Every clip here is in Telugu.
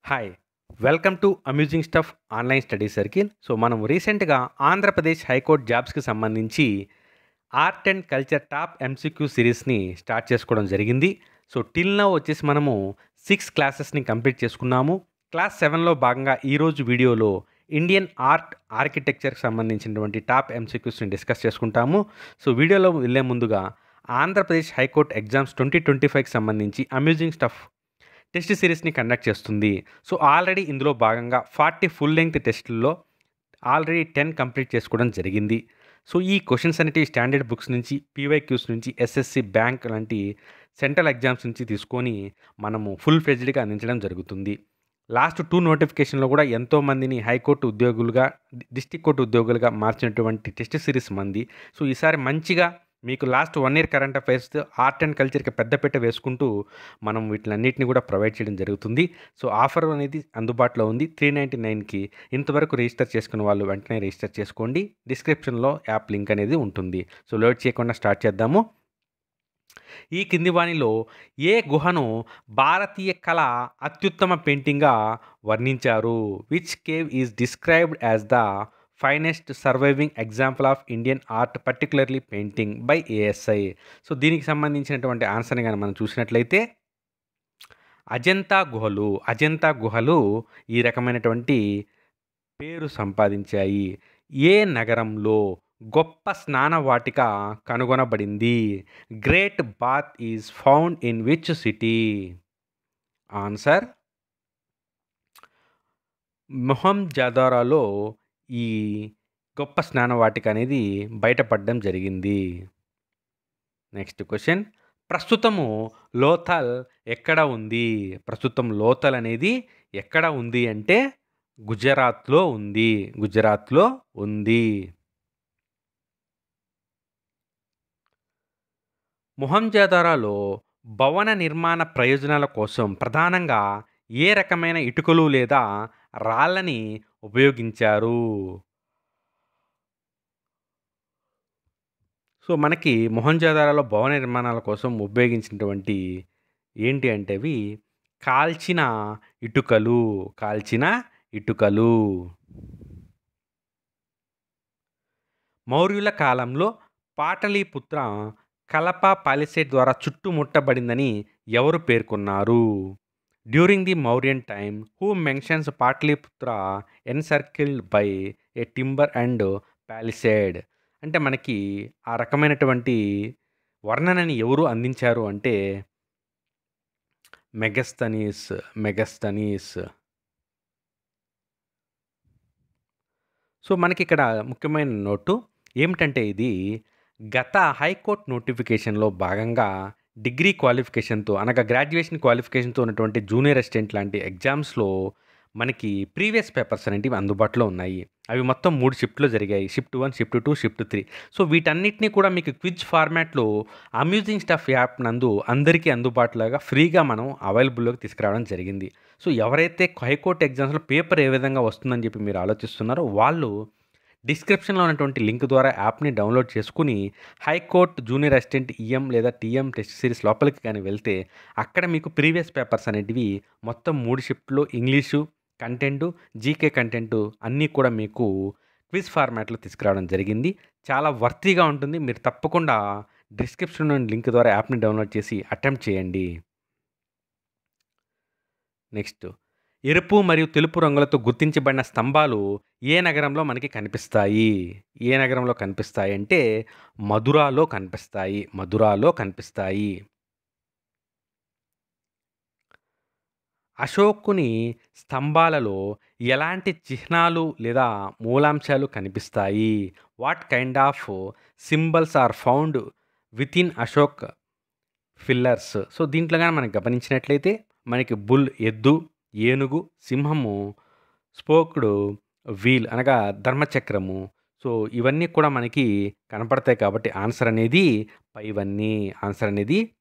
Hi! Welcome to amusing stuff online study circle. మనం రీసెంట్‌గా ఆంధ్రప్రదేశ్ హైకోర్ట్ జాబ్స్‌కి సంబంధించి art and culture top MCQ సిరీస్‌ని start చేసుకోవడం జరిగింది. టిల్ నౌ వచ్చేసి మనము 6 క్లాసెస్‌ని కంప్లీట్ చేసుకున్నాము. క్లాస్ 7లో భాగంగా ఈరోజు వీడియోలో ఇండియన్ ఆర్ట్, ఆర్కిటెక్చర్‌కి సంబంధించినటువంటి టాప్ ఎంసీక్యూస్‌ని డిస్కస్ చేసుకుంటాము. వీడియోలో వెళ్ళే ముందుగా ఆంధ్రప్రదేశ్ హైకోర్ట్ ఎగ్జామ్స్ 2025కి సంబంధించి అమ్యూజింగ్ స్టఫ్ టెస్ట్ సిరీస్‌ని కండక్ట్ చేస్తుంది. ఆల్రెడీ ఇందులో భాగంగా 40 ఫుల్ లెంగ్త్ టెస్టుల్లో ఆల్రెడీ 10 కంప్లీట్ చేసుకోవడం జరిగింది. ఈ క్వెషన్స్ అనేటివి స్టాండర్డ్ బుక్స్ నుంచి, పీవైక్యూస్ నుంచి, ఎస్ఎస్‌సి, బ్యాంక్ లాంటి సెంట్రల్ ఎగ్జామ్స్ నుంచి తీసుకొని మనము ఫుల్ ఫ్లెడ్జ్డ్‌గా అందించడం జరుగుతుంది. లాస్ట్ 2 నోటిఫికేషన్‌లో కూడా ఎంతోమందిని హైకోర్టు ఉద్యోగులుగా, డిస్ట్రిక్ట్ కోర్టు ఉద్యోగులుగా మార్చినటువంటి టెస్ట్ సిరీస్ మనది. ఈసారి మంచిగా మీకు last 1 year current affairs, art and కల్చర్‌కి పెద్దపీట వేసుకుంటూ మనం వీటిలన్నిటిని కూడా ప్రొవైడ్ చేయడం జరుగుతుంది. ఆఫర్ అనేది అందుబాటులో ఉంది. 399కి ఇంతవరకు రిజిస్టర్ చేసుకున్న వాళ్ళు వెంటనే రిజిస్టర్ చేసుకోండి. డిస్క్రిప్షన్‌లో యాప్ లింక్ అనేది ఉంటుంది. లేట్ చేయకుండా స్టార్ట్ చేద్దాము. ఈ కింది వానిలో ఏ గుహను భారతీయ కళ అత్యుత్తమ పెయింటింగ్‌గా వర్ణించారు? Which cave is described as the finest surviving example of Indian art particularly painting by ASI? దీనికి సంబంధించినటువంటి ఆన్సర్‌ని గాని మనం చూసినట్లయితే అజంతా గుహలు ఈ రకమైనటువంటి పేరు సంపాదించాయి. ఏ నగరంలో గొప్ప స్నాన వాటిక కనుగొనబడింది? Great bath is found in which city? Answer మొహంజదారోలో ఈ గొప్ప స్నాన వాటిక అనేది బయటపడడం జరిగింది. Next question. ప్రస్తుతము లోథల్ ఎక్కడ ఉంది? ప్రస్తుతం లోథల్ అనేది ఎక్కడ ఉంది అంటే గుజరాత్‌లో ఉంది. మొహంజదారోలో భవన నిర్మాణ ప్రయోజనాల కోసం ప్రధానంగా ఏ రకమైన ఇటుకలు లేదా రాళ్ళని ఉపయోగించారు? మనకి మొహంజదారోలో భవన నిర్మాణాల కోసం ఉపయోగించినటువంటి ఏంటి అంటే అవి కాల్చిన ఇటుకలు. మౌర్యుల కాలంలో పాటలీపుత్ర కలప పాలిసేడ్ ద్వారా చుట్టుముట్టబడిందని ఎవరు పేర్కొన్నారు? During the Mauryan time who mentions Pataliputra encircled by a timber and palisade? అంటే మనకి ఆ రకమైనటువంటి వర్ణనని ఎవరు అందించారు అంటే మెగస్తనీస్. మనకిక్కడ ముఖ్యమైన నోటు ఏమిటంటే ఇది గత హైకోర్ట్ నోటిఫికేషన్‌లో భాగంగా డిగ్రీ క్వాలిఫికేషన్‌తో అనగా గ్రాడ్యుయేషన్ క్వాలిఫికేషన్‌తో ఉన్నటువంటి జూనియర్ అసిస్టెంట్ లాంటి ఎగ్జామ్స్‌లో మనకి ప్రీవియస్ పేపర్స్ అనేటివి అందుబాటులో ఉన్నాయి. అవి మొత్తం 3 షిఫ్ట్‌లో జరిగాయి. Shift 1, shift 2, shift 3. వీటన్నిటిని కూడా మీకు క్విజ్ ఫార్మాట్‌లో అమ్యూజింగ్ స్టఫ్ యాప్ నందు అందరికీ అందుబాటులోగా ఫ్రీగా మనం అవైలబుల్‌లోకి తీసుకురావడం జరిగింది. ఎవరైతే హైకోర్ట్ ఎగ్జామ్స్‌లో పేపర్ ఏ విధంగా వస్తుందని చెప్పి మీరు ఆలోచిస్తున్నారో వాళ్ళు డిస్క్రిప్షన్‌లో ఉన్నటువంటి లింక్ ద్వారా యాప్‌ని డౌన్‌లోడ్ చేసుకొని హైకోర్ట్ జూనియర్ అసిస్టెంట్ ఈఎం లేదా టీఎం టెస్ట్ సిరీస్ లోపలికి గాని వెళ్తే అక్కడ మీకు ప్రీవియస్ పేపర్స్ అనేటివి మొత్తం 3 షిఫ్ట్‌లో ఇంగ్లీషు కంటెంటు, జీకే కంటెంటు అన్నీ కూడా మీకు క్విజ్ ఫార్మాట్‌లో తీసుకురావడం జరిగింది. చాలా వర్తీగా ఉంటుంది. మీరు తప్పకుండా డిస్క్రిప్షన్‌లోని లింక్ ద్వారా యాప్‌ని డౌన్‌లోడ్ చేసి అటెంప్ట్ చేయండి. నెక్స్ట్. ఎరుపు మరియు తెలుపు రంగులతో గుర్తించబడిన స్తంభాలు ఏ నగరంలో మనకి కనిపిస్తాయి? ఏ నగరంలో కనిపిస్తాయి అంటే మధురాలో కనిపిస్తాయి. అశోకుని స్తంభాలలో ఎలాంటి చిహ్నాలు లేదా మూలాంశాలు కనిపిస్తాయి? What kind of symbols are found within Ashok pillars? దీంట్లో గాని మనం గమనించినట్లయితే మనకి బుల్ ఎద్దు, ఏనుగు, సింహము, స్పోక్డ్ వీల్ అనగా ధర్మచక్రము. ఇవన్నీ కూడా మనకి కనపడతాయి కాబట్టి ఆన్సర్ అనేది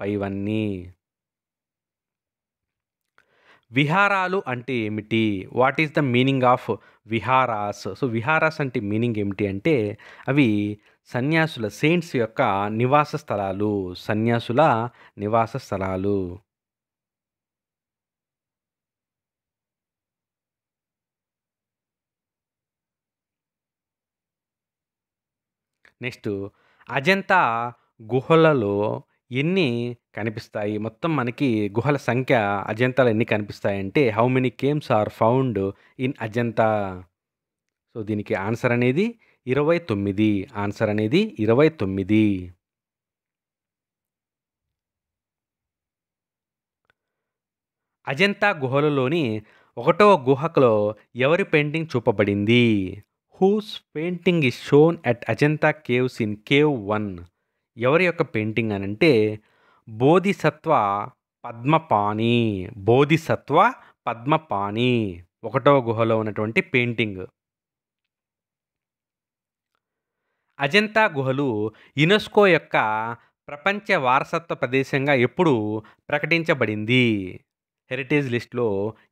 పైవన్నీ. విహారాలు అంటే ఏమిటి? What is the meaning of viharas? Viharas అంటే మీనింగ్ ఏమిటి అంటే అవి సన్యాసుల సెయింట్స్ యొక్క నివాస స్థలాలు. నెక్స్ట్ అజంతా గుహలలో ఎన్ని కనిపిస్తాయి? మొత్తం మనకి గుహల సంఖ్య అజంతాలో ఎన్ని కనిపిస్తాయంటే how many caves are found in Ajanta? So, దీనికి ఆన్సర్ అనేది 29. ఆన్సర్ అనేది 29. అజంతా గుహలలోని 1వ గుహలో ఎవరి పెయింటింగ్ చూపబడింది? Whose painting is shown at Ajanta caves in cave 1? ఎవరి యొక్క పెయింటింగ్ అనంటే బోధిసత్వ పద్మపాణి. బోధిసత్వ పద్మపాణి 1వ గుహలో ఉన్నటువంటి పెయింటింగ్. అజంతా గుహలు యునెస్కో యొక్క ప్రపంచ వారసత్వ ప్రదేశంగా ఎప్పుడు ప్రకటించబడింది? హెరిటేజ్ లిస్ట్లో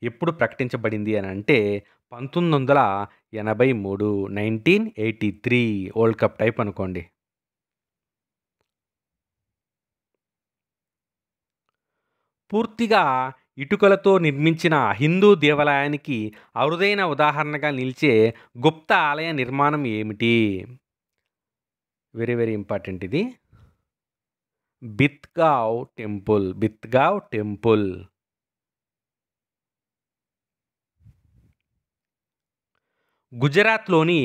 ఎప్పుడు ప్రకటించబడింది అని అంటే 1983, 1983 వరల్డ్ కప్ టైప్ అనుకోండి. పూర్తిగా ఇటుకలతో నిర్మించిన హిందూ దేవాలయానికి అరుదైన ఉదాహరణగా నిలిచే గుప్త ఆలయ నిర్మాణం ఏమిటి? వెరీ వెరీ ఇంపార్టెంట్ ఇది. బిత్గావ్ టెంపుల్. బిత్గావ్ టెంపుల్. గుజరాత్లోని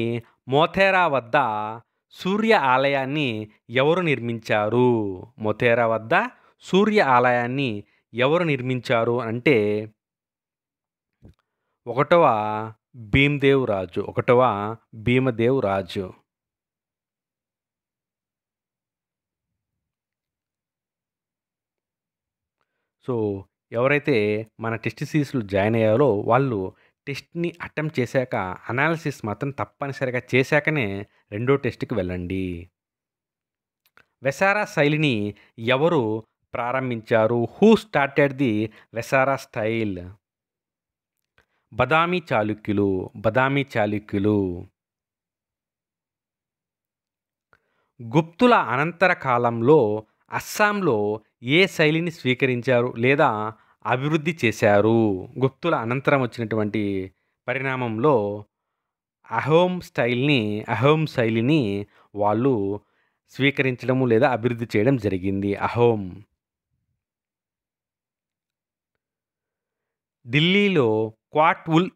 మోథేరా వద్ద సూర్య ఆలయాన్ని ఎవరు నిర్మించారు? మోథేరా వద్ద సూర్య ఆలయాన్ని ఎవరు నిర్మించారు అంటే 1వ భీమదేవ్ రాజు. 1వ భీమదేవ్ రాజు. సో, ఎవరైతే మన టెస్ట్ సిరీస్‌లో జాయిన్ అయ్యారో వాళ్ళు టెస్ట్‌ని అటెంప్ట్ చేశాక అనాలిసిస్ మాత్రం తప్పనిసరిగా చేశాకనే రెండో టెస్ట్‌కి వెళ్ళండి. వెసారా శైలిని ఎవరు ప్రారంభించారు? Who started the Vesara style? Badami చాళుక్యులు. బదామి చాళుక్యులు. గుప్తుల అనంతర కాలంలో అస్సాంలో ఏ శైలిని స్వీకరించారు లేదా అభివృద్ధి చేశారు? గుప్తుల అనంతరం వచ్చినటువంటి పరిణామంలో అహోం శైలిని వాళ్ళు స్వీకరించడము లేదా అభివృద్ధి చేయడం జరిగింది. అహోం. ఢిల్లీలో క్వాట్ ఉల్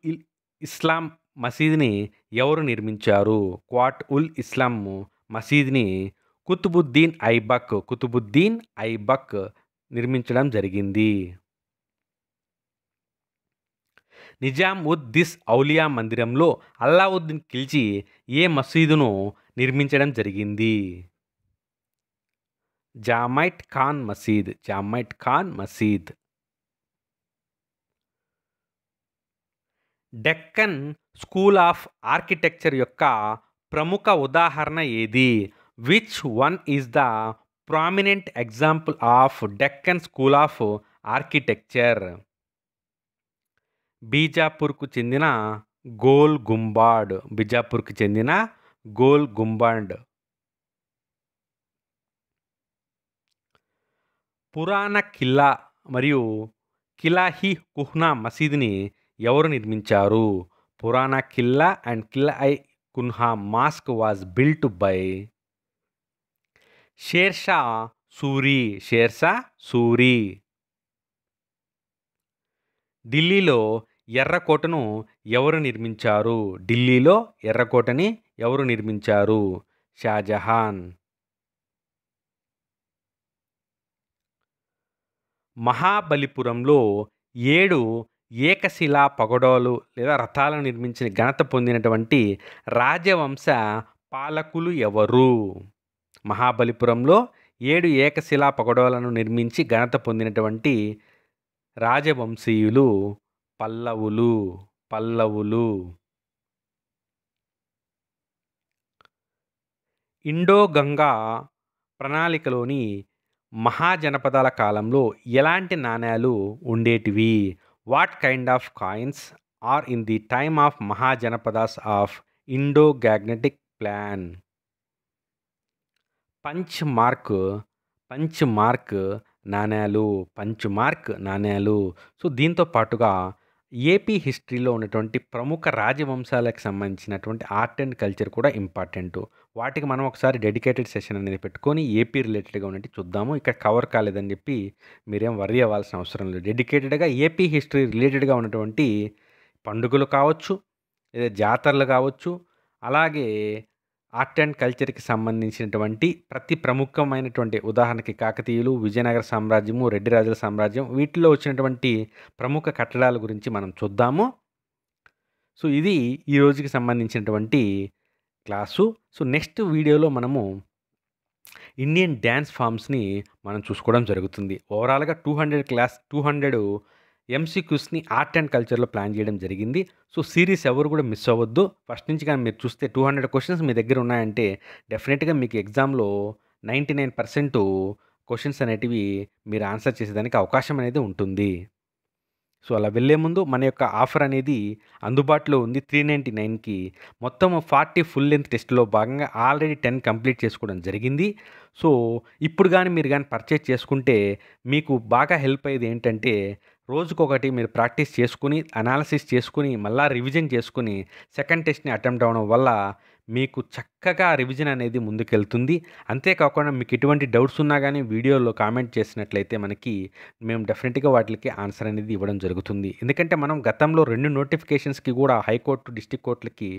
ఇస్లాం మసీదుని ఎవరు నిర్మించారు? క్వాట్ ఉల్ ఇస్లాం మసీదుని కుతుబుద్దీన్ ఐబక్ నిర్మించడం జరిగింది. నిజాం ఉద్ దిస్ ఔలియా మందిరంలో అల్లావుద్దీన్ ఖిల్జీ ఏ మసీదును నిర్మించడం జరిగింది? జామైట్ ఖాన్ మసీద్. జామైట్ ఖాన్ మసీద్. డెక్కన్ స్కూల్ ఆఫ్ ఆర్కిటెక్చర్ యొక్క ప్రముఖ ఉదాహరణ ఏది? Which one is the prominent example of Deccan school of architecture? బీజాపూర్కు చెందిన గోల్ గుంబాడ్. బీజాపూర్కు చెందిన గోల్ గుంబాడ్. పురాణ కిల్లా మరియు కిలా-ఇ కుహ్నా మసీదుని ఎవరు నిర్మించారు? పురాణ కిల్లా and కిలా-ఇ కుహ్నా mask was built by Sher Shah Suri. Sher Shah Suri. ఢిల్లీలో ఎర్రకోటను ఎవరు నిర్మించారు? ఢిల్లీలో ఎర్రకోటని ఎవరు నిర్మించారు? షాజహాన్. మహాబలిపురంలో 7 ఏకశిలా పగడోలు లేదా రథాలను నిర్మించిన ఘనత పొందినటువంటి రాజవంశ పాలకులు ఎవరు? మహాబలిపురంలో 7 ఏకశిలా పగడోలను నిర్మించి ఘనత పొందినటువంటి రాజవంశీయులు పల్లవులు. ఇండో గంగా ప్రణాళికలోని మహాజనపదాల కాలంలో ఎలాంటి నాణేలు ఉండేటివి? What kind of coins are in the time of Mahajanapadas of Indo Gangetic plain? Punch mark నాణేలు. సో దీంతో పాటుగా ఏపీ హిస్టరీలో ఉన్నటువంటి ప్రముఖ రాజవంశాలకు సంబంధించినటువంటి ఆర్ట్ అండ్ కల్చర్ కూడా ఇంపార్టెంటు. వాటికి మనం ఒకసారి డెడికేటెడ్ సెషన్ అనేది పెట్టుకొని ఏపీ రిలేటెడ్‌గా ఉన్నటివి చూద్దాము. ఇక్కడ కవర్ కాలేదని చెప్పి మీరేం వర్రీ అవ్వాల్సిన అవసరం లేదు. డెడికేటెడ్‌గా ఏపీ హిస్టరీ రిలేటెడ్‌గా ఉన్నటువంటి పండుగలు కావచ్చు, లేదా జాతరలు కావచ్చు, అలాగే ఆర్ట్ అండ్ కల్చర్‌కి సంబంధించినటువంటి ప్రతి ప్రముఖమైనటువంటి ఉదాహరణకి కాకతీయులు, విజయనగర సామ్రాజ్యము, రెడ్డి రాజుల సామ్రాజ్యం వీటిలో వచ్చినటువంటి ప్రముఖ కట్టడాల గురించి మనం చూద్దాము. సో, ఇది ఈ రోజుకి సంబంధించినటువంటి క్లాసు. సో, నెక్స్ట్ వీడియోలో మనము ఇండియన్ డాన్స్ ఫార్మ్స్‌ని మనం చూసుకోవడం జరుగుతుంది. ఓవరాల్‌గా 200 ఎంసీక్యూస్‌ని ఆర్ట్ అండ్ కల్చర్‌లో ప్లాన్ చేయడం జరిగింది. సో, సీరీస్ ఎవరు కూడా మిస్ అవ్వద్దు. ఫస్ట్ నుంచి గాని మీరు చూస్తే 200 క్వెషన్స్ మీ దగ్గర ఉన్నాయంటే డెఫినిట్‌గా మీకు ఎగ్జామ్‌లో 99% క్వెషన్స్ అనేటివి మీరు ఆన్సర్ చేసేదానికి అవకాశం అనేది ఉంటుంది. సో, అలా వెళ్ళే ముందు మన యొక్క ఆఫర్ అనేది అందుబాటులో ఉంది. 399కి మొత్తం 40 ఫుల్ లెంగ్త్ టెస్ట్‌లో భాగంగా ఆల్రెడీ 10 కంప్లీట్ చేసుకోవడం జరిగింది. సో, ఇప్పుడు గాని మీరు గాని పర్చేజ్ చేసుకుంటే మీకు బాగా హెల్ప్ అయ్యేది ఏంటంటే, రోజుకొకటి మీరు ప్రాక్టీస్ చేసుకొని, అనాలిసిస్ చేసుకొని, మళ్ళా రివిజన్ చేసుకొని, సెకండ్ టెస్ట్‌ని అటెంప్ట్ అవ్వడం వల్ల మీకు చక్కగా రివిజన్ అనేది ముందుకెళ్తుంది. అంతేకాకుండా మీకు ఎటువంటి డౌట్స్ ఉన్నా గానీ వీడియోలో కామెంట్ చేసినట్లయితే మేము డెఫినెట్‌గా వాటిలకి ఆన్సర్ అనేది ఇవ్వడం జరుగుతుంది. ఎందుకంటే మనం గతంలో 2 నోటిఫికేషన్స్‌కి కూడా హైకోర్టు, డిస్ట్రిక్ట్ కోర్టులకి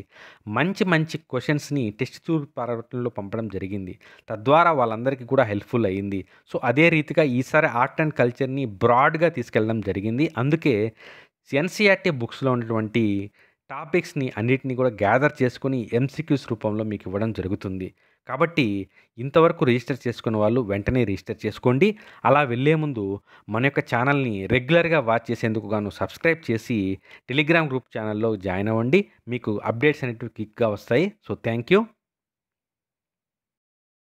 మంచి క్వెషన్స్‌ని టెస్ట్ రూపంలో పంపడం జరిగింది. తద్వారా వాళ్ళందరికీ కూడా హెల్ప్‌ఫుల్ అయింది. సో, అదే రీతిగా ఈసారి ఆర్ట్ అండ్ కల్చర్‌ని బ్రాడ్‌గా తీసుకెళ్ళడం జరిగింది. అందుకే ఎన్‌సీఈఆర్‌టీ బుక్స్‌లో ఉన్నటువంటి టాపిక్స్‌ని అన్నిటిని కూడా గ్యాదర్ చేసుకొని ఎంసీక్యూస్ రూపంలో మీకు ఇవ్వడం జరుగుతుంది. కాబట్టి ఇంతవరకు రిజిస్టర్ చేసుకున్న వాళ్ళు వెంటనే రిజిస్టర్ చేసుకోండి. అలా వెళ్ళే ముందు మన యొక్క ఛానల్‌ని రెగ్యులర్‌గా వాచ్ చేసేందుకు గాను సబ్స్క్రైబ్ చేసి టెలిగ్రామ్ గ్రూప్ ఛానల్‌లో జాయిన్ అవ్వండి. మీకు అప్డేట్స్ అనేటివి క్విక్‌గా వస్తాయి. So, thank you.